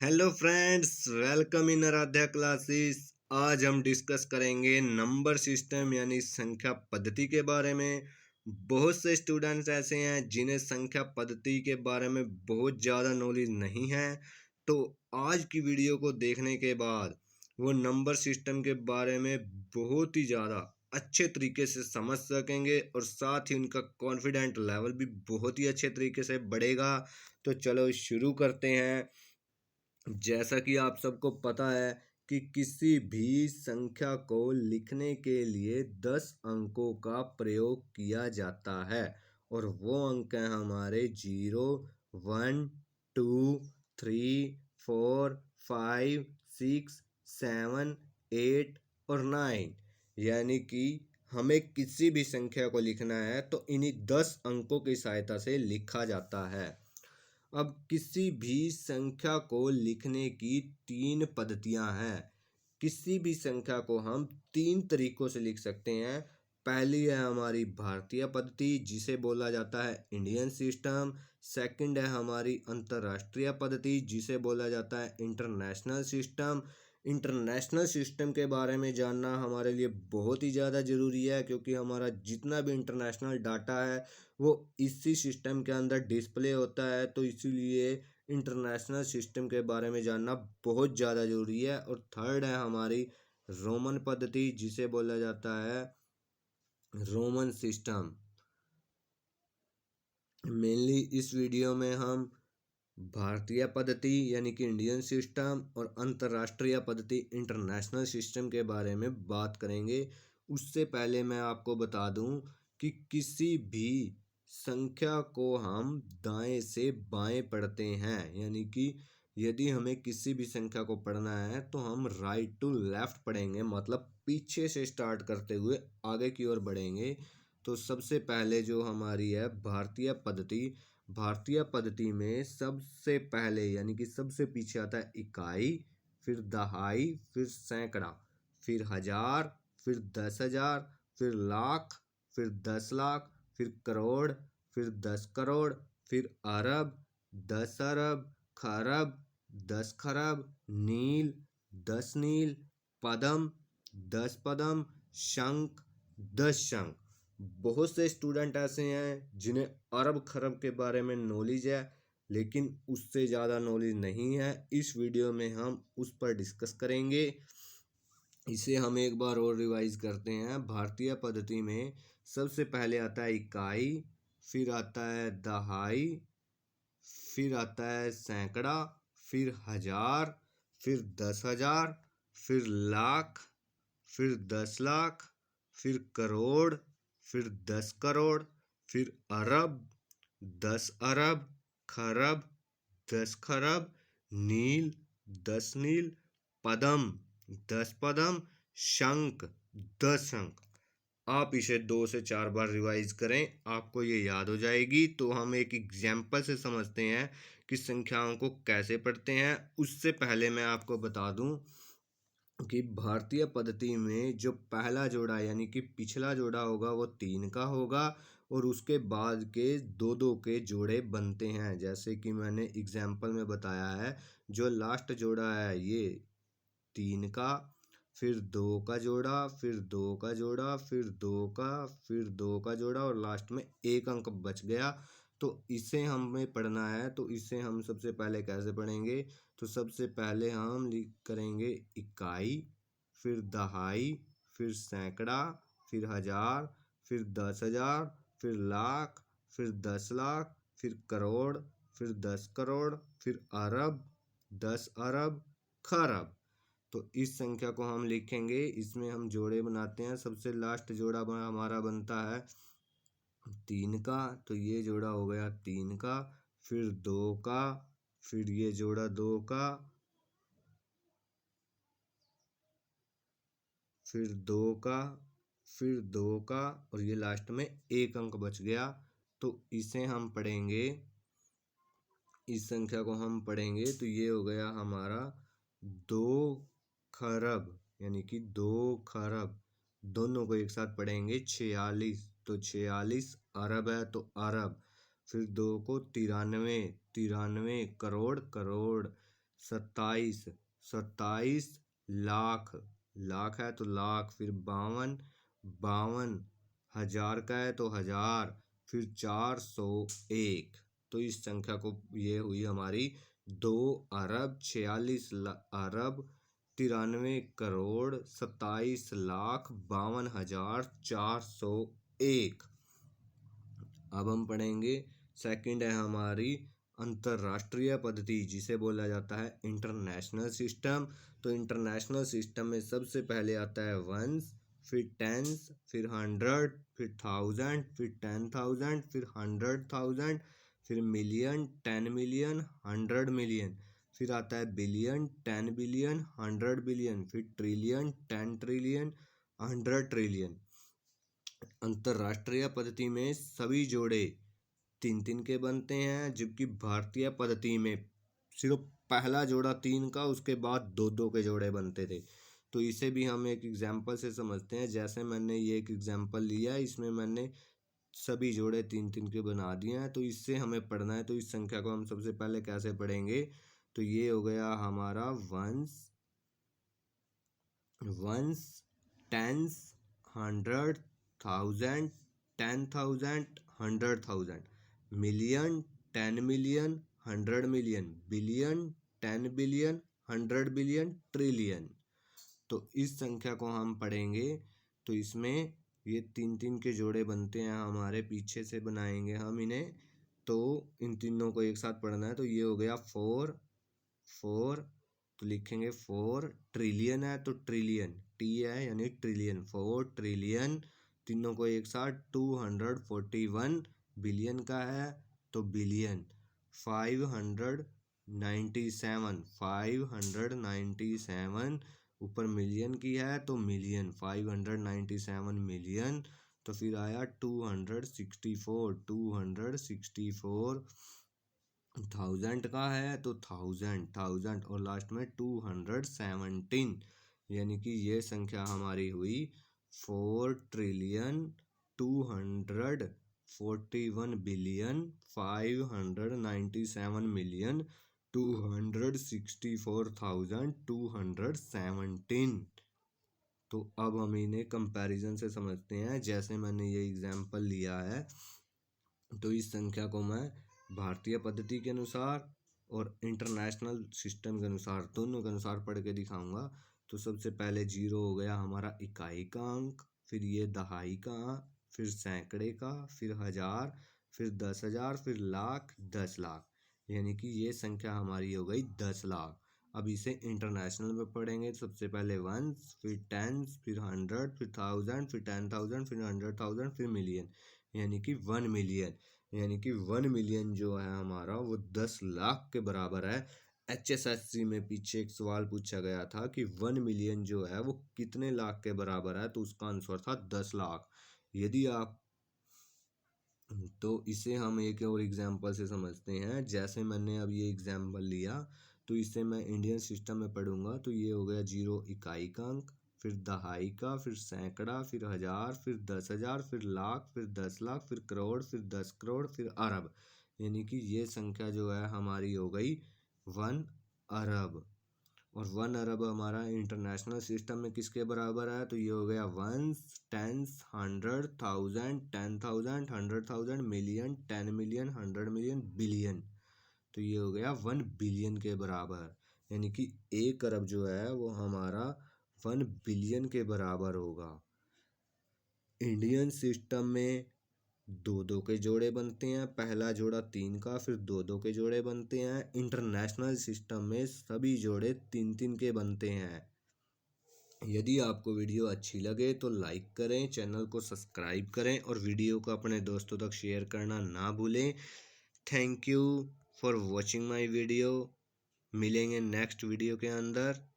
Hello friends, welcome in Aaradhya classes. आज हम discuss करेंगे नंबर सिस्टम यानी संख्या पद्धति के बारे में। बहुत से स्टूडेंट्स ऐसे हैं जिन्हें संख्या पद्धति के बारे में बहुत ज़्यादा नॉलेज नहीं है, तो आज की वीडियो को देखने के बाद वो नंबर सिस्टम के बारे में बहुत ही ज़्यादा अच्छे तरीके से समझ सकेंगे और साथ ही उनका कॉन्फिडेंट लेवल भी बहुत ही अच्छे तरीके से बढ़ेगा। तो चलो शुरू करते हैं। जैसा कि आप सबको पता है कि किसी भी संख्या को लिखने के लिए 10 अंकों का प्रयोग किया जाता है और वो अंक हैं हमारे 0, 1, 2, 3, 4, 5, 6, 7, 8 और 9। यानी कि हमें किसी भी संख्या को लिखना है तो इन्हीं 10 अंकों की सहायता से लिखा जाता है। अब किसी भी संख्या को लिखने की तीन पद्धतियां हैं। किसी भी संख्या को हम तीन तरीकों से लिख सकते हैं। पहली है हमारी भारतीय पद्धति जिसे बोला जाता है इंडियन सिस्टम। सेकंड है हमारी अंतर्राष्ट्रीय पद्धति जिसे बोला जाता है इंटरनेशनल सिस्टम। इंटरनेशनल सिस्टम के बारे में जानना हमारे लिए बहुत ही ज़्यादा ज़रूरी है, क्योंकि हमारा जितना भी इंटरनेशनल डाटा है वो इसी सिस्टम के अंदर डिस्प्ले होता है। तो इसीलिए इंटरनेशनल सिस्टम के बारे में जानना बहुत ज़्यादा ज़रूरी है। और थर्ड है हमारी रोमन पद्धति जिसे बोला जाता है रोमन सिस्टम। मेनली इस वीडियो में हम भारतीय पद्धति यानी कि इंडियन सिस्टम और अंतर्राष्ट्रीय पद्धति इंटरनेशनल सिस्टम के बारे में बात करेंगे। उससे पहले मैं आपको बता दूं कि किसी भी संख्या को हम दाएं से बाएं पढ़ते हैं, यानी कि यदि हमें किसी भी संख्या को पढ़ना है तो हम राइट टू लेफ्ट पढ़ेंगे, मतलब पीछे से स्टार्ट करते हुए आगे की ओर बढ़ेंगे। तो सबसे पहले जो हमारी है भारतीय पद्धति, भारतीय पद्धति में सबसे पहले यानी कि सबसे पीछे आता है इकाई, फिर दहाई, फिर सैकड़ा, फिर हजार, फिर 10,000, फिर लाख, फिर 10 लाख, फिर करोड़, फिर 10 करोड़, फिर अरब, 10 अरब, खरब, 10 खरब, नील, 10 नील, पदम, 10 पदम, शंख, 10 शंख। बहुत से स्टूडेंट ऐसे हैं जिन्हें अरब खरब के बारे में नॉलेज है, लेकिन उससे ज़्यादा नॉलेज नहीं है। इस वीडियो में हम उस पर डिस्कस करेंगे। इसे हम एक बार और रिवाइज करते हैं। भारतीय पद्धति में सबसे पहले आता है इकाई, फिर आता है दहाई, फिर आता है सैकड़ा, फिर हजार, फिर 10,000, फिर लाख, फिर 10 लाख, फिर करोड़, फिर 10 करोड़, फिर अरब, 10 अरब, खरब, 10 खरब, नील, 10 नील, पदम, 10 पदम, शंख, 10 शंख। आप इसे 2 से 4 बार रिवाइज करें, आपको ये याद हो जाएगी। तो हम एक एग्जाम्पल से समझते हैं कि संख्याओं को कैसे पढ़ते हैं। उससे पहले मैं आपको बता दूं कि भारतीय पद्धति में जो पहला जोड़ा यानी कि पिछला जोड़ा होगा वो 3 का होगा और उसके बाद के 2-2 के जोड़े बनते हैं। जैसे कि मैंने एग्जाम्पल में बताया है, जो लास्ट जोड़ा है ये 3 का, फिर 2 का जोड़ा, फिर 2 का जोड़ा, फिर 2 का, फिर 2 का जोड़ा और लास्ट में 1 अंक बच गया। तो इसे हमें पढ़ना है, तो इसे हम सबसे पहले कैसे पढ़ेंगे। तो सबसे पहले हम लिख करेंगे इकाई, फिर दहाई, फिर सैकड़ा, फिर हजार, फिर 10,000, फिर लाख, फिर 10 लाख, फिर करोड़, फिर 10 करोड़, फिर अरब, 10 अरब, खरब। तो इस संख्या को हम लिखेंगे, इसमें हम जोड़े बनाते हैं। सबसे लास्ट जोड़ा हमारा बनता है 3 का, तो ये जोड़ा हो गया 3 का, फिर 2 का, फिर ये जोड़ा 2 का, फिर 2 का, फिर 2 का और ये लास्ट में 1 अंक बच गया। तो इसे हम पढ़ेंगे, इस संख्या को हम पढ़ेंगे तो ये हो गया हमारा 2 खरब, यानी कि 2 खरब। दोनों को एक साथ पढ़ेंगे 46, तो 46 अरब है तो अरब। फिर 2 को 93, 93 करोड़, करोड़। 27, 27 लाख, लाख है तो लाख, फिर 52, 52 हजार का है तो हजार, फिर 401। तो इस संख्या को, ये हुई हमारी 2 अरब 46 लाख 27 लाख 52 हजार 401। अब हम पढ़ेंगे, सेकंड है हमारी अंतरराष्ट्रीय पद्धति, जिसे बोला जाता है इंटरनेशनल सिस्टम। तो इंटरनेशनल सिस्टम में सबसे पहले आता है वंस, फिर टेंस, फिर 100, फिर 1000, फिर 10,000, फिर 100,000, फिर मिलियन, 10 मिलियन, 100 मिलियन, फिर आता है बिलियन, 10 बिलियन, 100 बिलियन, फिर ट्रिलियन, 10 ट्रिलियन, 100 ट्रिलियन। अंतरराष्ट्रीय पद्धति में सभी जोड़े 3-3 के बनते हैं, जबकि भारतीय पद्धति में सिर्फ पहला जोड़ा 3 का, उसके बाद 2-2 के जोड़े बनते थे। तो इसे भी हम एक एग्जाम्पल से समझते हैं। जैसे मैंने ये एक एग्जाम्पल लिया, इसमें मैंने सभी जोड़े 3-3 के बना दिए हैं। तो इससे हमें पढ़ना है, तो इस संख्या को हम सबसे पहले कैसे पढ़ेंगे। तो ये हो गया हमारा ones, tens, 100, 1000, 10,000, 100,000, million, 10 million, 100 million, billion, 10 billion, 100 billion, trillion. तो इस संख्या को हम पढ़ेंगे, तो इसमें ये 3-3 के जोड़े बनते हैं हमारे, पीछे से बनाएंगे हम इन्हें। तो इन तीनों को एक साथ पढ़ना है। तो ये हो गया 4, 4, तो लिखेंगे 4, ट्रिलियन है तो ट्रिलियन, टी है यानी ट्रिलियन, 4 ट्रिलियन, तीनों को एक साथ। 241 बिलियन का है तो बिलियन, 597, 597 ऊपर मिलियन की है तो मिलियन, 597 मिलियन। तो फिर आया 264, 264 1000 का है तो 1000, और लास्ट में 217, यानी कि ये संख्या हमारी हुई 4 ट्रिलियन 241 बिलियन 597 मिलियन 264,217। तो अब हम इन्हें कंपैरिजन से समझते हैं। जैसे मैंने ये एग्जाम्पल लिया है, तो इस संख्या को मैं भारतीय पद्धति के अनुसार और इंटरनेशनल सिस्टम के अनुसार, दोनों के अनुसार पढ़ के दिखाऊंगा। तो सबसे पहले 0 हो गया हमारा इकाई का अंक, फिर ये दहाई का, फिर सैकड़े का, फिर हजार, फिर 10,000, फिर लाख, 10 लाख, यानी कि ये संख्या हमारी हो गई 10 लाख। अब इसे इंटरनेशनल में पढ़ेंगे। सबसे पहले वंस, फिर टेंस, फिर 100, फिर 1000, फिर 10,000, फिर 100,000, फिर मिलियन, यानी कि 1 मिलियन। यानी कि 1 मिलियन जो है हमारा वो 10 लाख के बराबर है। HSSC में पीछे एक सवाल पूछा गया था कि 1 मिलियन जो है वो कितने लाख के बराबर है, तो उसका आंसर था 10 लाख। यदि आप, तो इसे हम एक और एग्जाम्पल से समझते हैं। जैसे मैंने अब ये एग्जाम्पल लिया, तो इसे मैं इंडियन सिस्टम में पढ़ूंगा। तो ये हो गया 0 इकाई का अंक, फिर दहाई का, फिर सैकड़ा, फिर हजार, फिर 10,000, फिर लाख, फिर 10 लाख, फिर करोड़, फिर 10 करोड़, फिर अरब, यानी कि ये संख्या जो है हमारी हो गई 1 अरब। और 1 अरब हमारा इंटरनेशनल सिस्टम में किसके बराबर है, तो ये हो गया ones, tens, 100, 1000, 10,000, 100,000, million, 10 million, 100 million, billion. तो ये हो गया 1 बिलियन के बराबर, यानी कि 1 अरब जो है वो हमारा 1 बिलियन के बराबर होगा। इंडियन सिस्टम में 2-2 के जोड़े बनते हैं, पहला जोड़ा 3 का, फिर 2-2 के जोड़े बनते हैं। इंटरनेशनल सिस्टम में सभी जोड़े 3-3 के बनते हैं। यदि आपको वीडियो अच्छी लगे तो लाइक करें, चैनल को सब्सक्राइब करें और वीडियो को अपने दोस्तों तक शेयर करना ना भूलें। Thank you for watching my video. मिलेंगे नेक्स्ट वीडियो के अंदर।